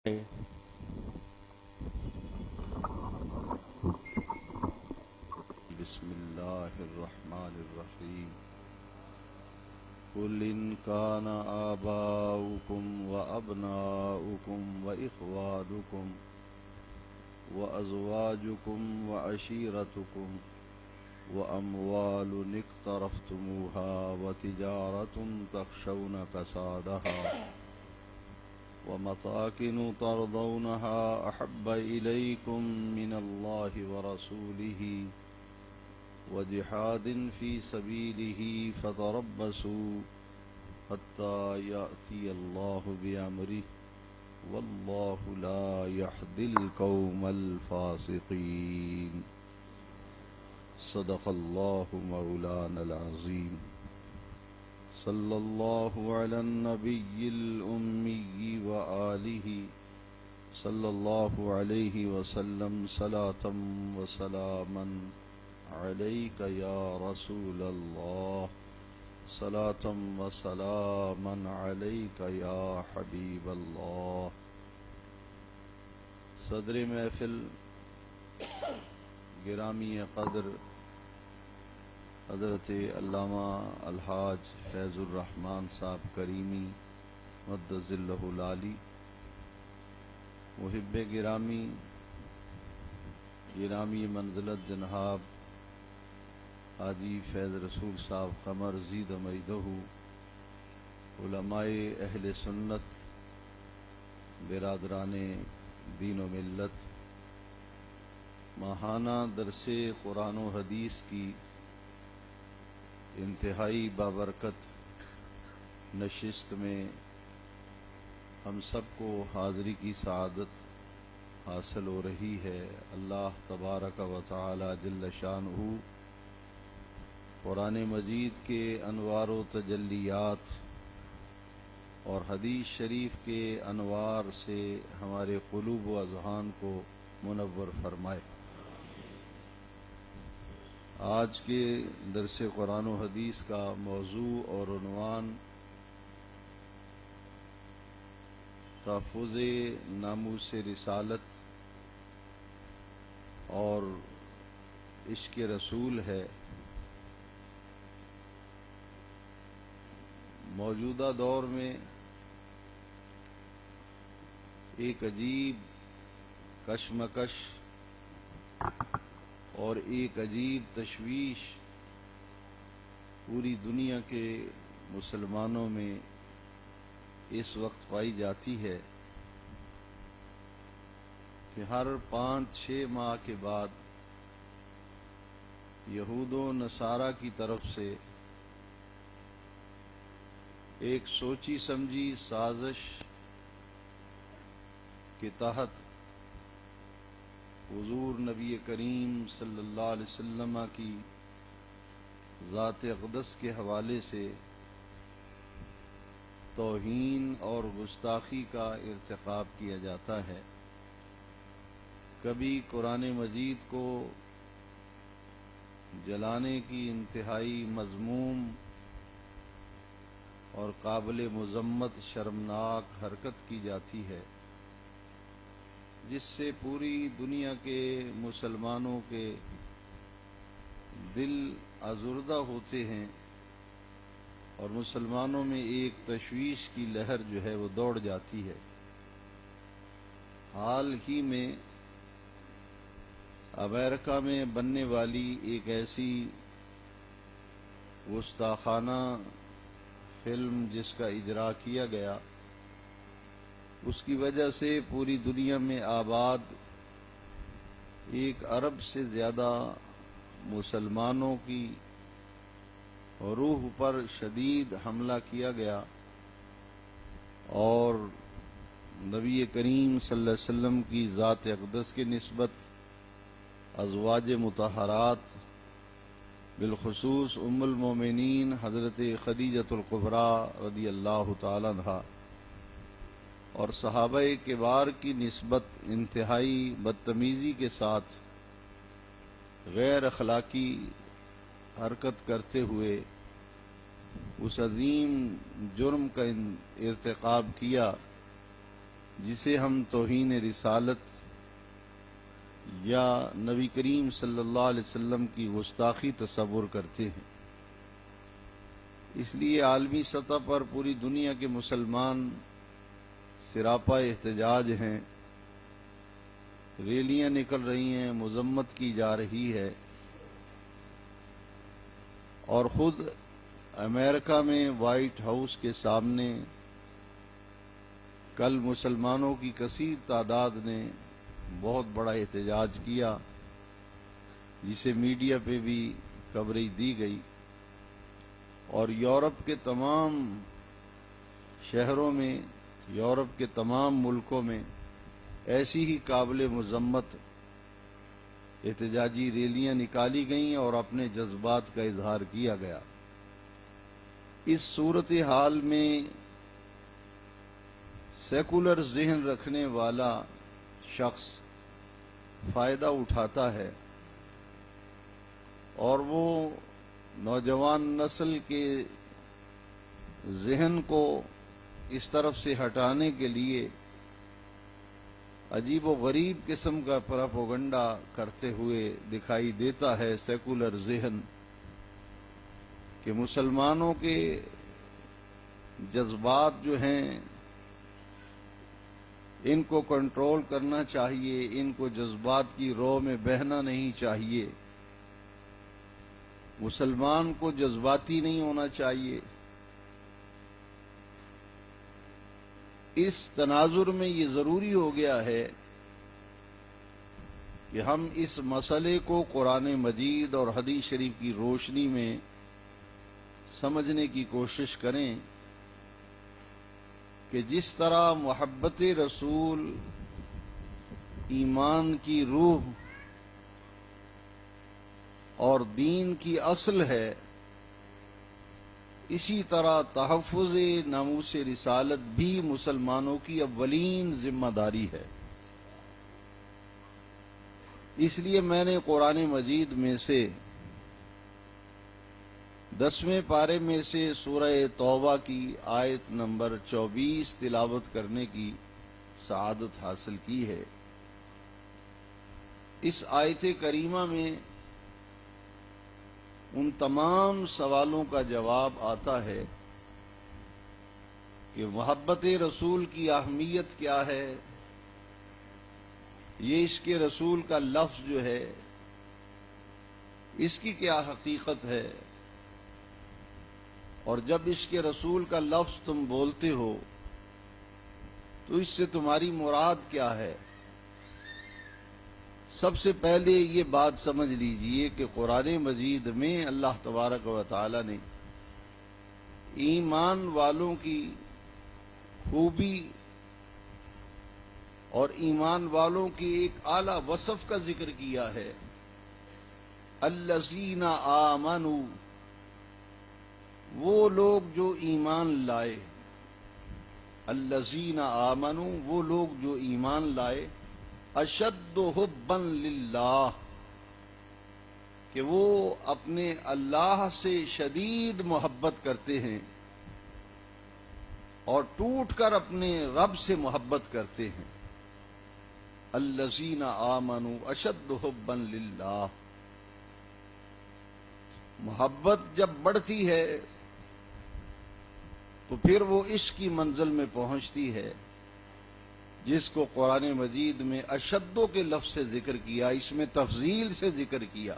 بسم الله الرحمن الرحيم قل إن كان آباؤكم وأبناؤكم وإخوانكم وأزواجكم وعشيرتكم وأموال اقترفتموها وتجارة تخشون كسادها ومساكن ترضونها أحب إليكم من الله ورسوله وجهاد في سبيله فتربصوا حتى يأتي الله بأمره والله لا يهدي القوم الفاسقين صدق الله مولانا العظيم صلى الله على النبي الأمي وآله صلى الله عليه وسلم صلاة وسلاما عليك يا رسول الله صلاة وسلاما عليك يا حبيب الله صدر محفل گرامی قدر حضرت علامہ الحاج فیض الرحمن صاحب کریمی مد ظلہ العالی، محب گرامی منزلت جناب حاجی فیض رسول صاحب قمر زید میدہ، علماء اہل سنت، برادران دین و ملت، ماہانہ درس قرآن و حدیث کی انتہائی بابرکت نشست میں ہم سب کو حاضری کی سعادت حاصل ہو رہی ہے۔ اللہ تبارک و تعالی جل شانہ قرآن مجید کے انوار و تجلیات اور حدیث شریف کے انوار سے ہمارے قلوب و اذہان کو منور فرمائے۔ آج کے درس قرآن و حدیث کا موضوع اور عنوان تحفظ ناموس رسالت اور عشق رسول ہے۔ موجودہ دور میں ایک عجیب کشمکش اور ایک عجیب تشویش پوری دنیا کے مسلمانوں میں اس وقت پائی جاتی ہے کہ ہر 5-6 ماہ کے بعد یہود و نصارہ کی طرف سے ایک سوچی سمجھی سازش کے تحت حضور نبی کریم صلی اللہ علیہ وسلم کی ذات اقدس کے حوالے سے توہین اور گستاخی کا ارتکاب کیا جاتا ہے۔ کبھی قرآن مجید کو جلانے کی انتہائی مذموم اور قابل مذمت شرمناک حرکت کی جاتی ہے، جس سے پوری دنیا کے مسلمانوں کے دل آزردہ ہوتے ہیں اور مسلمانوں میں ایک تشویش کی لہر جو ہے وہ دوڑ جاتی ہے۔ حال ہی میں امریکہ میں بننے والی ایک ایسی گستاخانہ فلم جس کا اجرا کیا گیا، اس کی وجہ سے پوری دنیا میں آباد 1 ارب سے زیادہ مسلمانوں کی روح پر شدید حملہ کیا گیا اور نبی کریم صلی اللہ علیہ وسلم کی ذات اقدس کی نسبت ازواج مطہرات بالخصوص ام المومنین حضرت خدیجۃ الکبریٰ رضی اللہ تعالی عنہا اور صحابہ کبار کی نسبت انتہائی بدتمیزی کے ساتھ غیر اخلاقی حرکت کرتے ہوئے اس عظیم جرم کا ارتکاب کیا جسے ہم توہین رسالت یا نبی کریم صلی اللہ علیہ وسلم کی گستاخی تصور کرتے ہیں۔ اس لیے عالمی سطح پر پوری دنیا کے مسلمان سراپا احتجاج ہیں، ریلیاں نکل رہی ہیں، مذمت کی جا رہی ہے، اور خود امریکہ میں وائٹ ہاؤس کے سامنے کل مسلمانوں کی کثیر تعداد نے بہت بڑا احتجاج کیا، جسے میڈیا پہ بھی کوریج دی گئی، اور یورپ کے تمام شہروں میں، یورپ کے تمام ملکوں میں ایسی ہی قابل مذمت احتجاجی ریلیاں نکالی گئیں اور اپنے جذبات کا اظہار کیا گیا۔ اس صورتحال میں سیکولر ذہن رکھنے والا شخص فائدہ اٹھاتا ہے، اور وہ نوجوان نسل کے ذہن کو اس طرف سے ہٹانے کے لیے عجیب و غریب قسم کا پروپیگنڈا کرتے ہوئے دکھائی دیتا ہے۔ سیکولر ذہن کہ مسلمانوں کے جذبات جو ہیں ان کو کنٹرول کرنا چاہیے، ان کو جذبات کی رو میں بہنا نہیں چاہیے، مسلمان کو جذباتی نہیں ہونا چاہیے۔ اس تناظر میں یہ ضروری ہو گیا ہے کہ ہم اس مسئلے کو قرآن مجید اور حدیث شریف کی روشنی میں سمجھنے کی کوشش کریں کہ جس طرح محبت رسول ایمان کی روح اور دین کی اصل ہے، اسی طرح تحفظ ناموس رسالت بھی مسلمانوں کی اولین ذمہ داری ہے۔ اس لیے میں نے قرآن مجید میں سے 10ویں پارے میں سے سورہ توبہ کی آیت نمبر 24 تلاوت کرنے کی سعادت حاصل کی ہے۔ اس آیت کریمہ میں ان تمام سوالوں کا جواب آتا ہے کہ محبت رسول کی اہمیت کیا ہے، یہ عشق رسول کا لفظ جو ہے اس کی کیا حقیقت ہے، اور جب عشق رسول کا لفظ تم بولتے ہو تو اس سے تمہاری مراد کیا ہے۔ سب سے پہلے یہ بات سمجھ لیجئے کہ قرآن مجید میں اللہ تبارک و تعالی نے ایمان والوں کی خوبی اور ایمان والوں کی ایک اعلی وصف کا ذکر کیا ہے۔ الذین آمنوا، وہ لوگ جو ایمان لائے، الذین آمنوا، وہ لوگ جو ایمان لائے، اشد حبا للہ، کہ وہ اپنے اللہ سے شدید محبت کرتے ہیں اور ٹوٹ کر اپنے رب سے محبت کرتے ہیں۔ الذین آمنوا اشد حبا للہ، محبت جب بڑھتی ہے تو پھر وہ عشق کی منزل میں پہنچتی ہے، جس کو قرآن مجید میں اشدو کے لفظ سے ذکر کیا، اس میں تفضیل سے ذکر کیا،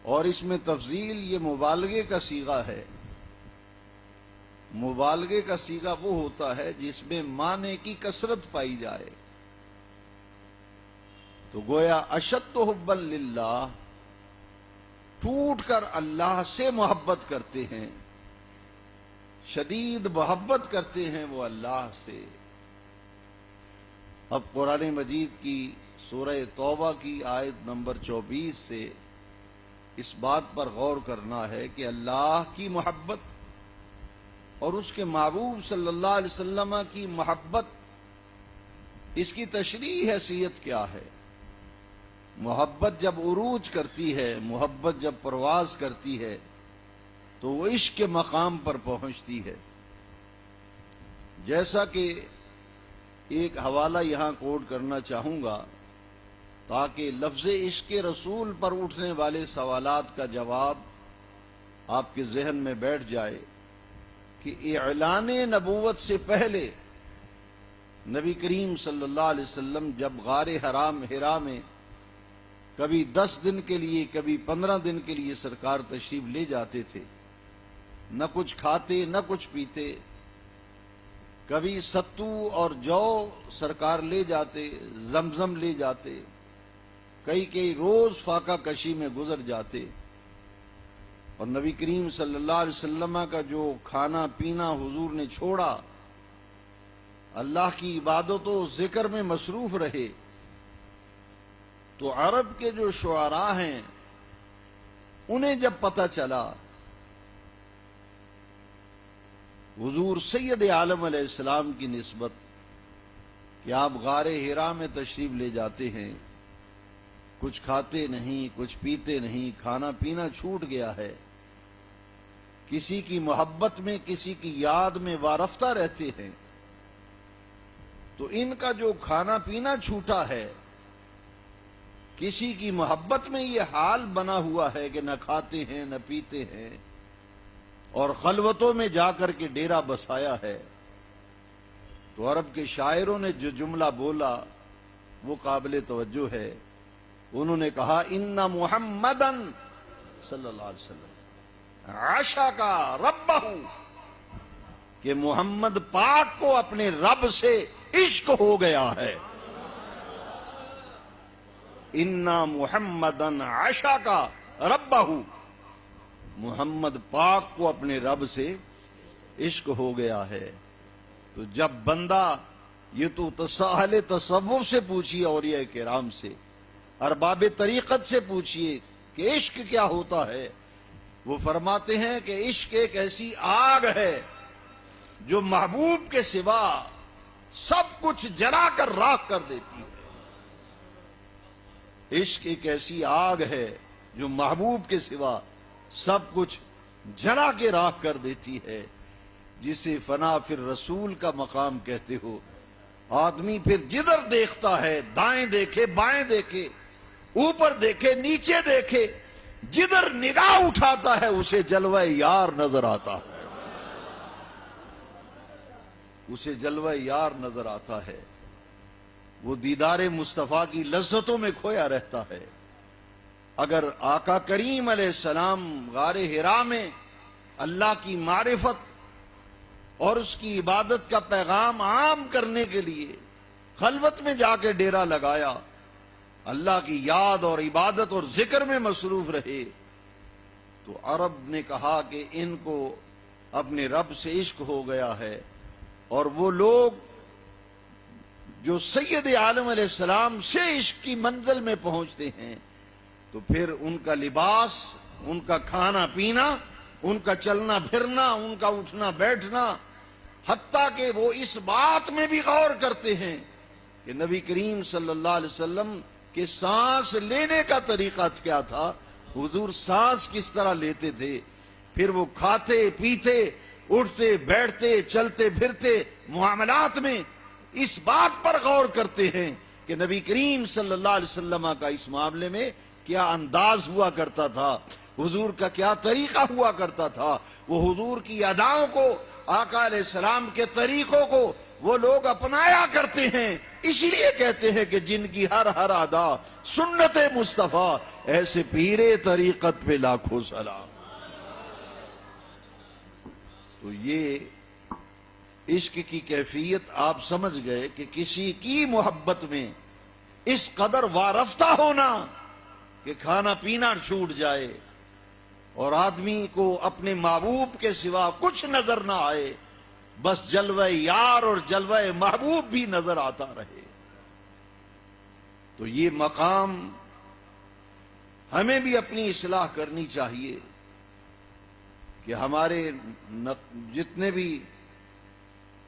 اور اس میں تفضیل یہ مبالغے کا صیغہ ہے۔ مبالغے کا صیغہ وہ ہوتا ہے جس میں معنی کی کثرت پائی جائے۔ تو گویا اشد حبا للہ، ٹوٹ کر اللہ سے محبت کرتے ہیں، شدید محبت کرتے ہیں وہ اللہ سے۔ اب قرآن مجید کی سورہ توبہ کی آیت نمبر 24 سے اس بات پر غور کرنا ہے کہ اللہ کی محبت اور اس کے محبوب صلی اللہ علیہ وسلم کی محبت، اس کی تشریح حیثیت کیا ہے۔ محبت جب عروج کرتی ہے، محبت جب پرواز کرتی ہے تو وہ عشق کے مقام پر پہنچتی ہے۔ جیسا کہ ایک حوالہ یہاں کوٹ کرنا چاہوں گا تاکہ لفظ عشق رسول پر اٹھنے والے سوالات کا جواب آپ کے ذہن میں بیٹھ جائے کہ اعلان نبوت سے پہلے نبی کریم صلی اللہ علیہ وسلم جب غار حرا میں کبھی 10 دن کے لیے کبھی 15 دن کے لیے سرکار تشریف لے جاتے تھے، نہ کچھ کھاتے نہ کچھ پیتے، کبھی ستو اور جو سرکار لے جاتے، زمزم لے جاتے، کئی روز فاقہ کشی میں گزر جاتے، اور نبی کریم صلی اللہ علیہ وسلم کا جو کھانا پینا حضور نے چھوڑا، اللہ کی عبادت و ذکر میں مصروف رہے، تو عرب کے جو شعراء ہیں انہیں جب پتہ چلا حضور سید عالم علیہ السلام کی نسبت کہ آپ غار حرا میں تشریف لے جاتے ہیں، کچھ کھاتے نہیں کچھ پیتے نہیں، کھانا پینا چھوٹ گیا ہے، کسی کی محبت میں کسی کی یاد میں وارفتہ رہتے ہیں، تو ان کا جو کھانا پینا چھوٹا ہے، کسی کی محبت میں یہ حال بنا ہوا ہے کہ نہ کھاتے ہیں نہ پیتے ہیں، اور خلوتوں میں جا کر کے ڈیرا بسایا ہے، تو عرب کے شاعروں نے جو جملہ بولا وہ قابل توجہ ہے۔ انہوں نے کہا ان محمدن صلی اللہ علیہ وسلم عاشقا ربہ، کہ محمد پاک کو اپنے رب سے عشق ہو گیا ہے۔ انا محمدن عاشقا ربہ، محمد پاک کو اپنے رب سے عشق ہو گیا ہے۔ تو جب بندہ، یہ تو اہل تصوف سے پوچھیے، اولیاء کرام سے، ارباب طریقت سے پوچھیے کہ عشق کیا ہوتا ہے، وہ فرماتے ہیں کہ عشق ایک ایسی آگ ہے جو محبوب کے سوا سب کچھ جلا کر راکھ کر دیتی ہے۔ عشق ایک ایسی آگ ہے جو محبوب کے سوا سب کچھ جلا کے راکھ کر دیتی ہے، جسے فنا پھر رسول کا مقام کہتے ہو۔ آدمی پھر جدھر دیکھتا ہے، دائیں دیکھے بائیں دیکھے، اوپر دیکھے نیچے دیکھے، جدھر نگاہ اٹھاتا ہے اسے جلوہ یار نظر آتا ہے، اسے جلوہ یار نظر آتا ہے، وہ دیدار مصطفیٰ کی لذتوں میں کھویا رہتا ہے۔ اگر آقا کریم علیہ السلام غار حرا میں اللہ کی معرفت اور اس کی عبادت کا پیغام عام کرنے کے لیے خلوت میں جا کے ڈیرا لگایا، اللہ کی یاد اور عبادت اور ذکر میں مصروف رہے، تو عرب نے کہا کہ ان کو اپنے رب سے عشق ہو گیا ہے۔ اور وہ لوگ جو سید عالم علیہ السلام سے عشق کی منزل میں پہنچتے ہیں، تو پھر ان کا لباس، ان کا کھانا پینا، ان کا چلنا پھرنا، ان کا اٹھنا بیٹھنا، حتیٰ کہ وہ اس بات میں بھی غور کرتے ہیں کہ نبی کریم صلی اللہ علیہ وسلم کے سانس لینے کا طریقہ کیا تھا، حضور سانس کس طرح لیتے تھے، پھر وہ کھاتے پیتے اٹھتے بیٹھتے چلتے پھرتے معاملات میں اس بات پر غور کرتے ہیں کہ نبی کریم صلی اللہ علیہ وسلم کا اس معاملے میں کیا انداز ہوا کرتا تھا، حضور کا کیا طریقہ ہوا کرتا تھا۔ وہ حضور کی اداؤں کو، آقا علیہ السلام کے طریقوں کو وہ لوگ اپنایا کرتے ہیں، اسی لیے کہتے ہیں کہ جن کی ہر ادا سنت مصطفیٰ، ایسے پیرے طریقت پہ لاکھوں سلام۔ تو یہ عشق کی کیفیت آپ سمجھ گئے کہ کسی کی محبت میں اس قدر وارفتہ ہونا کہ کھانا پینا چھوٹ جائے اور آدمی کو اپنے محبوب کے سوا کچھ نظر نہ آئے، بس جلوہ یار اور جلوہ محبوب بھی نظر آتا رہے۔ تو یہ مقام ہمیں بھی اپنی اصلاح کرنی چاہیے کہ ہمارے جتنے بھی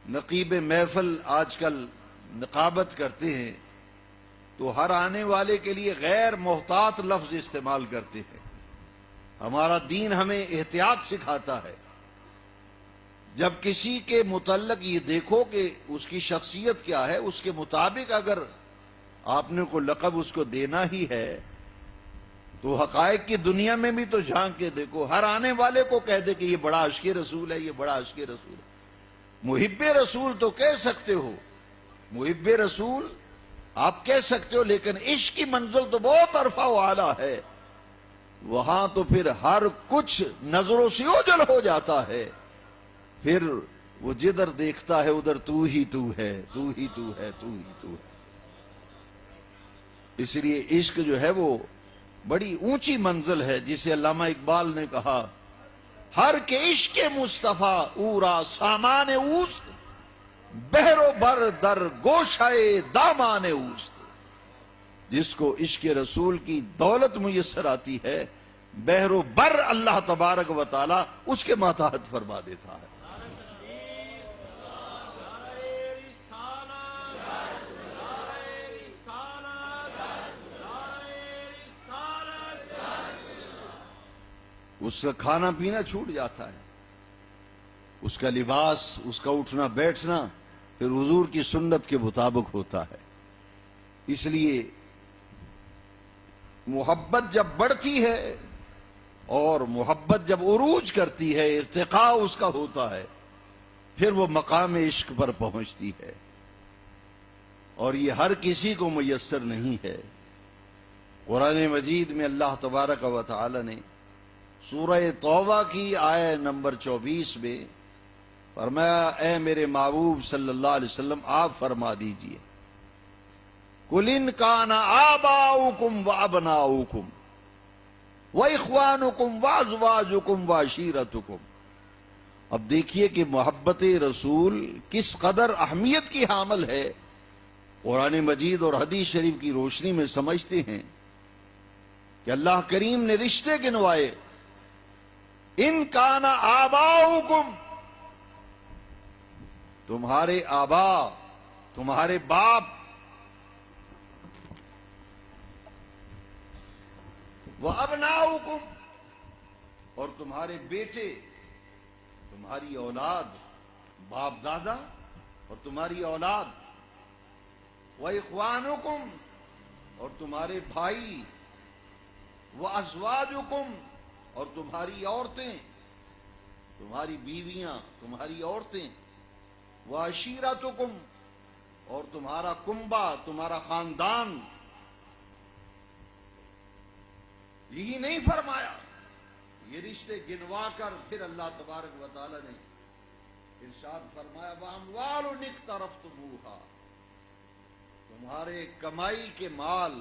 نقیب محفل آج کل نقابت کرتے ہیں تو ہر آنے والے کے لیے غیر محتاط لفظ استعمال کرتے ہیں۔ ہمارا دین ہمیں احتیاط سکھاتا ہے، جب کسی کے متعلق یہ دیکھو کہ اس کی شخصیت کیا ہے، اس کے مطابق اگر آپ نے کوئی لقب اس کو دینا ہی ہے تو حقائق کی دنیا میں بھی تو جھانک کے دیکھو. ہر آنے والے کو کہہ دے کہ یہ بڑا عاشق رسول ہے، یہ بڑا عاشق رسول ہے. محب رسول تو کہہ سکتے ہو، محب رسول آپ کہہ سکتے ہو، لیکن عشق کی منزل تو بہت عرفہ و اعلیٰ ہے. وہاں تو پھر ہر کچھ نظروں سے اوجھل ہو جاتا ہے. پھر وہ جدھر دیکھتا ہے ادھر تو ہی تو ہے، تو ہی تو ہے، تو ہی تو ہے. اس لیے عشق جو ہے وہ بڑی اونچی منزل ہے، جسے علامہ اقبال نے کہا ہر کے عشق مصطفیٰ اورا سامان اوست، بحر و بر در گوشائے دامان اوست. جس کو عشق رسول کی دولت میسر آتی ہے، بحر و بر اللہ تبارک و تعالی اس کے ماتحت فرما دیتا ہے. اس کا کھانا پینا چھوٹ جاتا ہے، اس کا لباس، اس کا اٹھنا بیٹھنا پھر حضور کی سنت کے مطابق ہوتا ہے. اس لیے محبت جب بڑھتی ہے اور محبت جب عروج کرتی ہے، ارتقاء اس کا ہوتا ہے، پھر وہ مقام عشق پر پہنچتی ہے. اور یہ ہر کسی کو میسر نہیں ہے. قرآن مجید میں اللہ تبارک و تعالی نے سورہ توبہ کی آیت نمبر 24 میں فرمایا، اے میرے محبوب صلی اللہ علیہ وسلم آپ فرما دیجئے، قُلْ إِنْ كَانَ آبَاؤُكُمْ وَأَبْنَاؤُكُمْ وَإِخْوَانُكُمْ وَأَزْوَاجُكُمْ وَعَشِيرَتُكُمْ. اب دیکھیے کہ محبت رسول کس قدر اہمیت کی حامل ہے. قرآن مجید اور حدیث شریف کی روشنی میں سمجھتے ہیں کہ اللہ کریم نے رشتے گنوائے. ان کان آباؤکم، تمہارے آبا، تمہارے باپ، وَأَبْنَاؤُكُمْ، اور تمہارے بیٹے، تمہاری اولاد، باپ دادا اور تمہاری اولاد، وَإِخْوَانُكُمْ، اور تمہارے بھائی، وَأَزْوَاجُكُمْ، اور تمہاری عورتیں، تمہاری بیویاں، تمہاری عورتیں، وَعَشِيرَتُكُمْ، اور تمہارا کنبہ، تمہارا خاندان. یہی نہیں فرمایا، یہ رشتے گنوا کر پھر اللہ تبارک و تعالی نے ارشاد فرمایا وَأَمْوَالٌ اقْتَرَفْتُمُوهَا، تمہارے کمائی کے مال،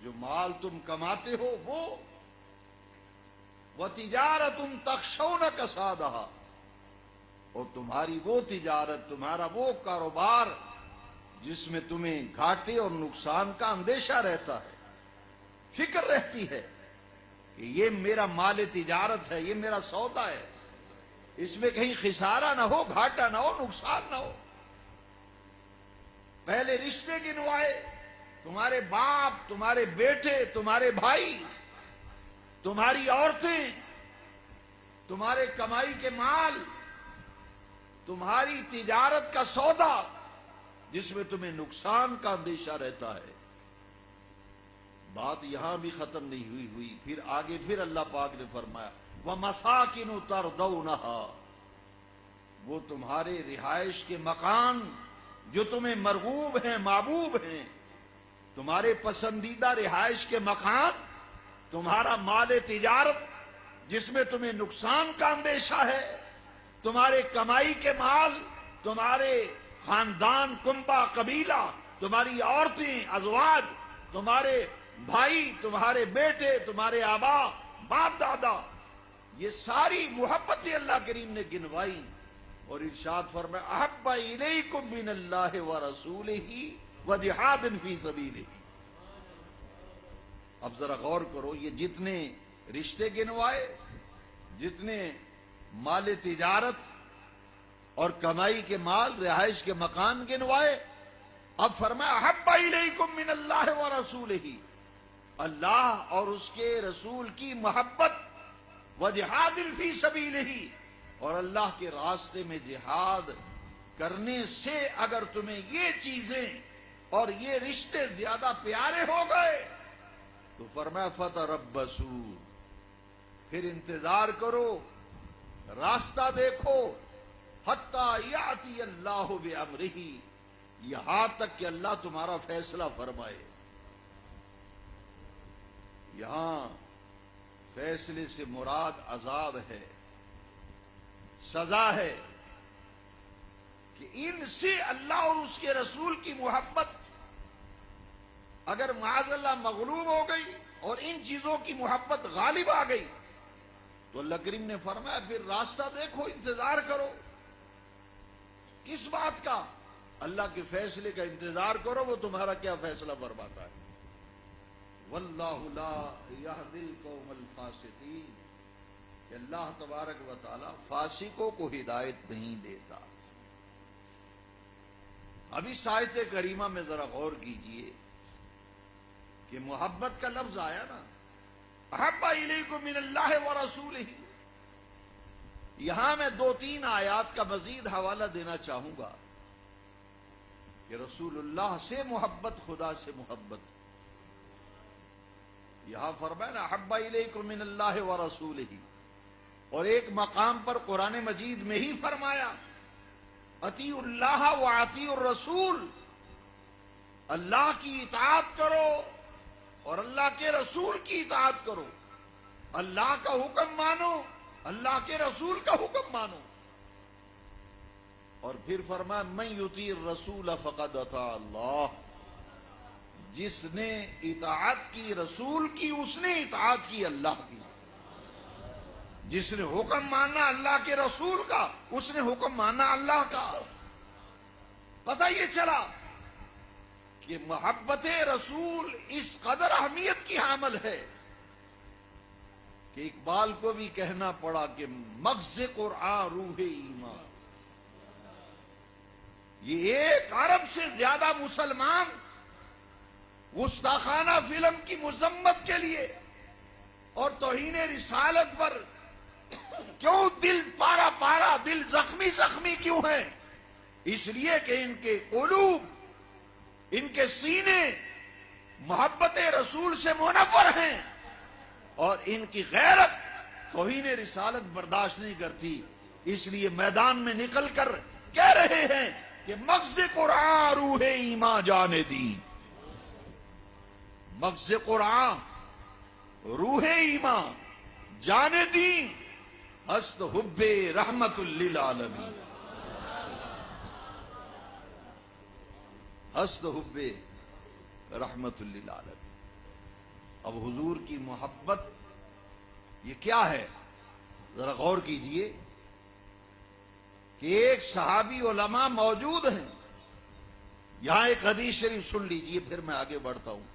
جو مال تم کماتے ہو وہ، وَتِجَارَةٌ تَخْشَوْنَ كَسَادَهَا، اور تمہاری وہ تجارت، تمہارا وہ کاروبار جس میں تمہیں گھاٹے اور نقصان کا اندیشہ رہتا ہے، فکر رہتی ہے کہ یہ میرا مال تجارت ہے، یہ میرا سودا ہے، اس میں کہیں خسارہ نہ ہو، گھاٹا نہ ہو، نقصان نہ ہو. پہلے رشتے گنوائے، تمہارے باپ، تمہارے بیٹے، تمہارے بھائی، تمہاری عورتیں، تمہارے کمائی کے مال، تمہاری تجارت کا سودا جس میں تمہیں نقصان کا اندیشہ رہتا ہے. بات یہاں بھی ختم نہیں ہوئی، پھر آگے پھر اللہ پاک نے فرمایا وَمَسَاكِنُ تَرْضَوْنَهَا، وہ تمہارے رہائش کے مکان جو تمہیں مرغوب ہیں، محبوب ہیں، تمہارے پسندیدہ رہائش کے مکان، تمہارا مال تجارت جس میں تمہیں نقصان کا اندیشہ ہے، تمہارے کمائی کے مال، تمہارے خاندان، کنبہ، قبیلہ، تمہاری عورتیں، ازواج، تمہارے بھائی، تمہارے بیٹے، تمہارے آبا، باپ دادا، یہ ساری محبتیں اللہ کریم نے گنوائی اور ارشاد فرمایا احب الیکم من اللہ ورسولہ وجہاد فی سبیلہ. اب ذرا غور کرو، یہ جتنے رشتے گنوائے، جتنے مال تجارت اور کمائی کے مال، رہائش کے مکان گنوائے، اب فرمایا احب الیکم من اللہ ورسولہ، اللہ اور اس کے رسول کی محبت، وجہاد فی سبیلہ، اور اللہ کے راستے میں جہاد کرنے سے اگر تمہیں یہ چیزیں اور یہ رشتے زیادہ پیارے ہو گئے تو فرمایا فتربصوا، پھر انتظار کرو، راستہ دیکھو، حتی یاتی اللہ بامرہ، یہاں تک کہ اللہ تمہارا فیصلہ فرمائے۔ یہاں فیصلے سے مراد عذاب ہے، سزا ہے، کہ ان سے اللہ اور اس کے رسول کی محبت اگر معاذ اللہ مغلوب ہو گئی اور ان چیزوں کی محبت غالب آ گئی تو اللہ کریم نے فرمایا پھر راستہ دیکھو، انتظار کرو۔ کس بات کا؟ اللہ کے فیصلے کا انتظار کرو، وہ تمہارا کیا فیصلہ فرماتا ہے۔ واللہ لا یہدی القوم الفاسقین، کہ اللہ تبارک و تعالی فاسقوں کو ہدایت نہیں دیتا۔ اب اس آیت کریمہ میں ذرا غور کیجئے کہ محبت کا لفظ آیا نا، احب الیکم من اللہ ورسولہ، یہاں میں 2-3 آیات کا مزید حوالہ دینا چاہوں گا کہ رسول اللہ سے محبت، خدا سے محبت۔ یہاں فرمایا نا احب الیکم من اللہ ورسولہ، اور ایک مقام پر قرآن مجید میں ہی فرمایا اطیعوا اللہ واطیعوا الرسول، اللہ کی اطاعت کرو اور اللہ کے رسول کی اطاعت کرو، اللہ کا حکم مانو، اللہ کے رسول کا حکم مانو۔ اور پھر فرمایا من یطیع الرسول فقد اطاع اللہ، جس نے اطاعت کی رسول کی اس نے اطاعت کی اللہ کی، جس نے حکم مانا اللہ کے رسول کا اس نے حکم مانا اللہ کا۔ پتہ یہ چلا کہ محبت رسول اس قدر اہمیت کی حامل ہے کہ اقبال کو بھی کہنا پڑا کہ مغز قرآن روح ایمان۔ یہ 1 ارب سے زیادہ مسلمان گستاخانہ فلم کی مذمت کے لیے اور توہین رسالت پر کیوں دل پارا پارا، دل زخمی زخمی کیوں ہے؟ اس لیے کہ ان کے قلوب، ان کے سینے محبت رسول سے منور ہیں، اور ان کی غیرت توہین رسالت برداشت نہیں کرتی، اس لیے میدان میں نکل کر کہہ رہے ہیں کہ مغز قرآن روح ایمان جانے دین، مغز قرآن روح ایمان جانے دین، ہست حب رحمت للعالمین، ہست حب رحمت للعالمین۔ اب حضور کی محبت یہ کیا ہے؟ ذرا غور کیجئے کہ ایک صحابی علماء موجود ہیں، یہاں ایک حدیث شریف سن لیجئے پھر میں آگے بڑھتا ہوں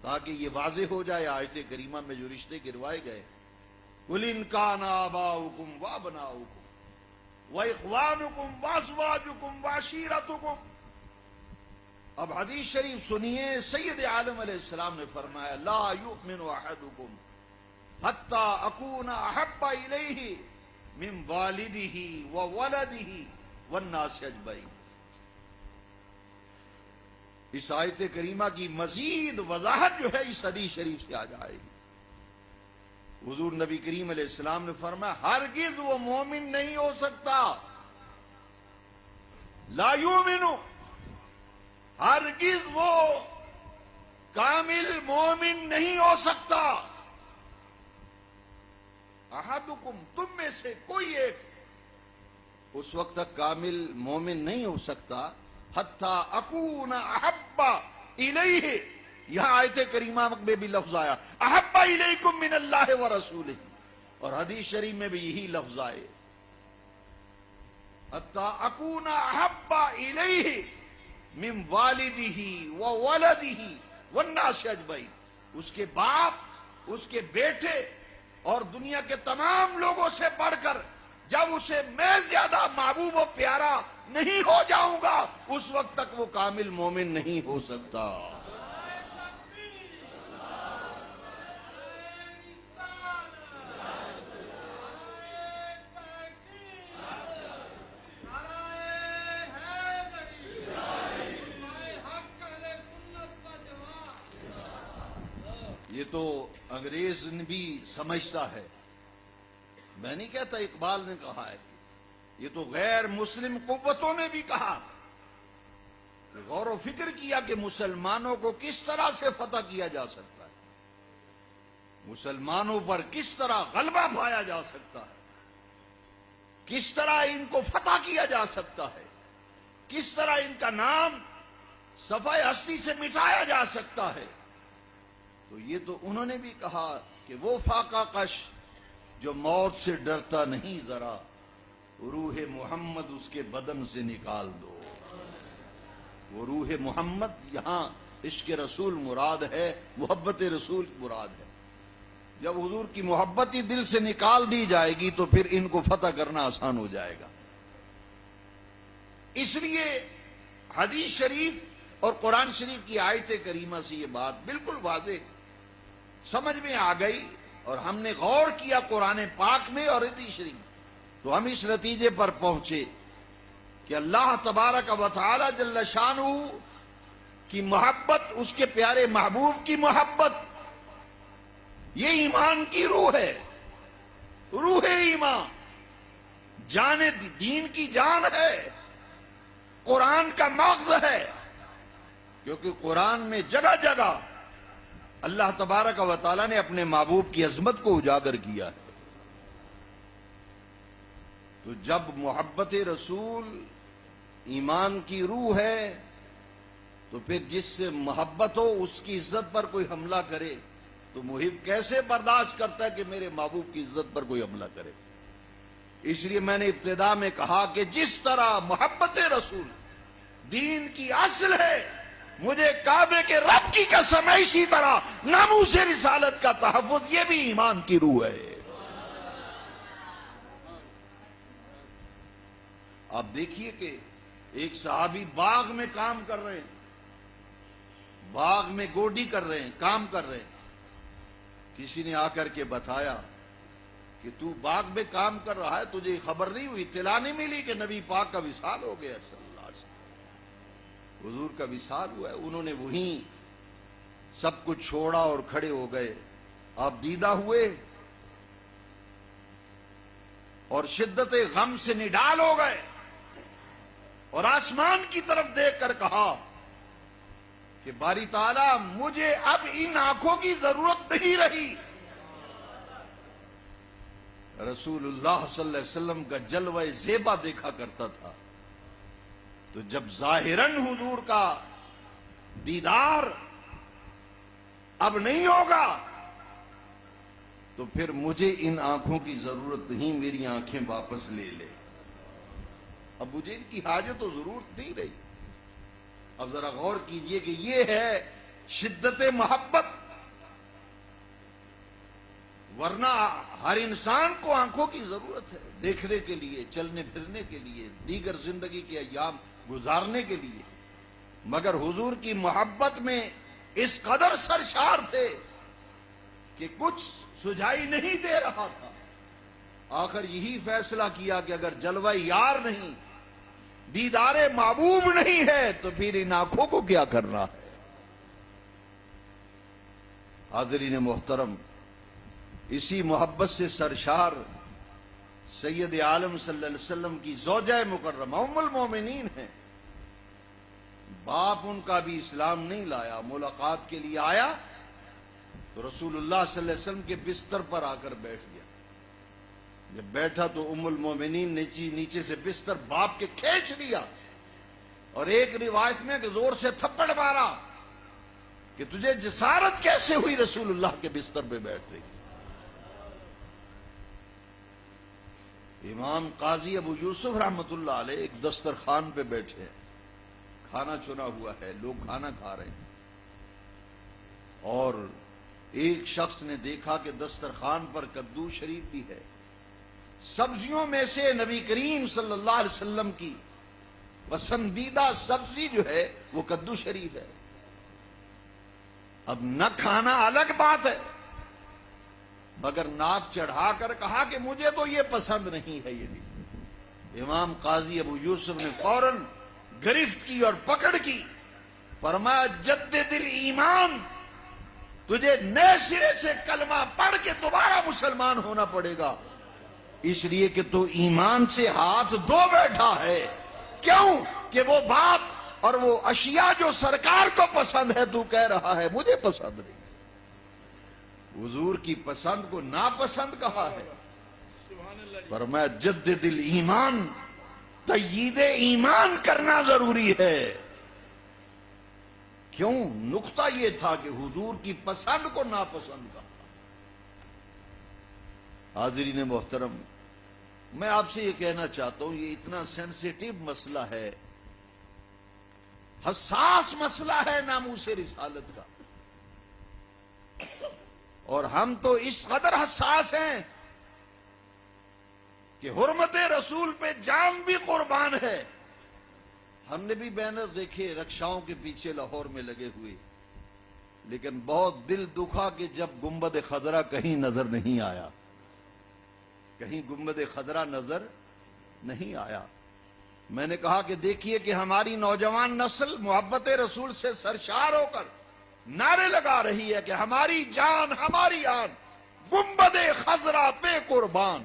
تاکہ یہ واضح ہو جائے آیت کریمہ میں جو رشتے گروائے گئے۔ قُلْ إِنْ كَانَ آبَاؤُكُمْ وَأَبْنَاؤُكُمْ وَإِخْوَانُكُمْ وَأَزْوَاجُكُمْ وَعَشِيرَتُكُمْ۔ اب حدیث شریف سنیے، سید عالم علیہ السلام نے فرمایا لا یؤمن احدکم حتی اکون احب الیہ من والدہ وولدہ والناس اجمعین۔ اس آیت کریمہ کی مزید وضاحت جو ہے اس حدیث شریف سے آ جائے گی۔ حضور نبی کریم علیہ السلام نے فرمایا ہرگز وہ مومن نہیں ہو سکتا، لا یؤمن، ہرگز وہ کامل مومن نہیں ہو سکتا، احدکم، تم میں سے کوئی ایک اس وقت تک کامل مومن نہیں ہو سکتا حتی اکون احب الیہ، یہاں آیت کریمہ میں بھی لفظ آیا احب الیکم من اللہ ورسولہ، اور حدیث شریف میں بھی یہی لفظ آئے حتی اکون احب الیہ من والدہ وولدہ والناس اجمعین، اس کے باپ، اس کے بیٹے اور دنیا کے تمام لوگوں سے بڑھ کر جب اسے میں زیادہ محبوب و پیارا نہیں ہو جاؤں گا اس وقت تک وہ کامل مومن نہیں ہو سکتا۔ یہ تو انگریز بھی سمجھتا ہے، میں نہیں کہتا، اقبال نے کہا ہے، یہ تو غیر مسلم قوتوں نے بھی کہا، کہ غور و فکر کیا کہ مسلمانوں کو کس طرح سے فتح کیا جا سکتا ہے، مسلمانوں پر کس طرح غلبہ پایا جا سکتا ہے، کس طرح ان کو فتح کیا جا سکتا ہے، کس طرح ان کا نام صفحہ ہستی سے مٹایا جا سکتا ہے۔ تو یہ تو انہوں نے بھی کہا کہ وہ فاقہ کش جو موت سے ڈرتا نہیں ذرا، روح محمد اس کے بدن سے نکال دو۔ وہ روح محمد یہاں عشق رسول مراد ہے، محبت رسول مراد ہے۔ جب حضور کی محبت ہی دل سے نکال دی جائے گی تو پھر ان کو فتح کرنا آسان ہو جائے گا۔ اس لیے حدیث شریف اور قرآن شریف کی آیت کریمہ سے یہ بات بالکل واضح سمجھ میں آ گئی، اور ہم نے غور کیا قرآن پاک میں اور حدیث شریف، تو ہم اس نتیجے پر پہنچے کہ اللہ تبارک و تعالی جل شانہ کی محبت، اس کے پیارے محبوب کی محبت، یہ ایمان کی روح ہے، روح ایمان، جان دین کی جان ہے، قرآن کا مغز ہے، کیونکہ قرآن میں جگہ جگہ اللہ تبارک و تعالی نے اپنے محبوب کی عظمت کو اجاگر کیا ہے۔ تو جب محبت رسول ایمان کی روح ہے تو پھر جس سے محبت ہو اس کی عزت پر کوئی حملہ کرے تو محب کیسے برداشت کرتا ہے کہ میرے محبوب کی عزت پر کوئی حملہ کرے؟ اس لیے میں نے ابتدا میں کہا کہ جس طرح محبت رسول دین کی اصل ہے، مجھے کعبے کے رب کی قسم ہے، اسی طرح ناموس رسالت کا تحفظ یہ بھی ایمان کی روح ہے۔ آپ دیکھیے کہ ایک صحابی باغ میں کام کر رہے ہیں، باغ میں گوڈی کر رہے ہیں، کام کر رہے ہیں، کسی نے آ کر کے بتایا کہ تو باغ میں کام کر رہا ہے، تجھے خبر نہیں ہوئی، اطلاع نہیں ملی کہ نبی پاک کا وصال ہو گیا صلی اللہ علیہ وسلم، حضور کا وصال ہوا ہے۔ انہوں نے وہیں سب کچھ چھوڑا اور کھڑے ہو گئے، آپ دیدہ ہوئے اور شدت غم سے نڈال ہو گئے، اور آسمان کی طرف دیکھ کر کہا کہ باری تعالیٰ مجھے اب ان آنکھوں کی ضرورت نہیں رہی۔ رسول اللہ صلی اللہ علیہ وسلم کا جلوہ زیبا دیکھا کرتا تھا، تو جب ظاہراً حضور کا دیدار اب نہیں ہوگا تو پھر مجھے ان آنکھوں کی ضرورت نہیں، میری آنکھیں واپس لے لے۔ اب مجھے ان کی حاجت و ضرورت نہیں رہی۔ اب ذرا غور کیجئے کہ یہ ہے شدت محبت، ورنہ ہر انسان کو آنکھوں کی ضرورت ہے، دیکھنے کے لیے، چلنے پھرنے کے لیے، دیگر زندگی کے ایام گزارنے کے لیے، مگر حضور کی محبت میں اس قدر سرشار تھے کہ کچھ سجائی نہیں دے رہا تھا۔ آخر یہی فیصلہ کیا کہ اگر جلوہ یار نہیں، دیدار محبوب نہیں ہے تو پھر ان آنکھوں کو کیا کرنا ہے۔ حاضرین محترم، اسی محبت سے سرشار سید عالم صلی اللہ علیہ وسلم کی زوجہ مکرمہ ام المومنین ہیں۔ باپ ان کا بھی اسلام نہیں لایا، ملاقات کے لیے آیا تو رسول اللہ صلی اللہ علیہ وسلم کے بستر پر آ کر بیٹھ گیا۔ جب بیٹھا تو ام المومنین نے نیچے سے بستر باپ کے کھینچ لیا، اور ایک روایت میں کہ زور سے تھپڑ مارا کہ تجھے جسارت کیسے ہوئی رسول اللہ کے بستر پہ بیٹھ رہی۔ امام قاضی ابو یوسف رحمت اللہ علیہ ایک دسترخوان پہ بیٹھے ہیں، کھانا چنا ہوا ہے، لوگ کھانا کھا رہے ہیں، اور ایک شخص نے دیکھا کہ دسترخوان پر کدو شریف بھی ہے۔ سبزیوں میں سے نبی کریم صلی اللہ علیہ وسلم کی پسندیدہ سبزی جو ہے وہ کدو شریف ہے۔ اب نہ کھانا الگ بات ہے، مگر ناک چڑھا کر کہا کہ مجھے تو یہ پسند نہیں ہے یہ نہیں۔ امام قاضی ابو یوسف نے فوراً گرفت کی اور پکڑ کی، فرمایا جدد الایمان، تجھے نئے سرے سے کلمہ پڑھ کے دوبارہ مسلمان ہونا پڑے گا، اس لیے کہ تو ایمان سے ہاتھ دھو بیٹھا ہے۔ کیوں کہ وہ بات اور وہ اشیاء جو سرکار کو پسند ہے تو کہہ رہا ہے مجھے پسند نہیں۔ حضور کی پسند کو ناپسند کہا ہے۔ فرمایا جدد الایمان، تجدید ایمان کرنا ضروری ہے۔ کیوں؟ نقطہ یہ تھا کہ حضور کی پسند کو ناپسند کہا۔ حاضرین محترم، میں آپ سے یہ کہنا چاہتا ہوں، یہ اتنا سینسیٹیو مسئلہ ہے، حساس مسئلہ ہے ناموس رسالت کا، اور ہم تو اس قدر حساس ہیں کہ حرمت رسول پہ جان بھی قربان ہے۔ ہم نے بھی بینر دیکھے رکشاؤں کے پیچھے لاہور میں لگے ہوئے، لیکن بہت دل دکھا کہ جب گنبد خضرا کہیں نظر نہیں آیا، کہیں گنبد خضرا نظر نہیں آیا۔ میں نے کہا کہ دیکھیے کہ ہماری نوجوان نسل محبت رسول سے سرشار ہو کر نعرے لگا رہی ہے کہ ہماری جان ہماری آن، گنبد خضرا پہ قربان۔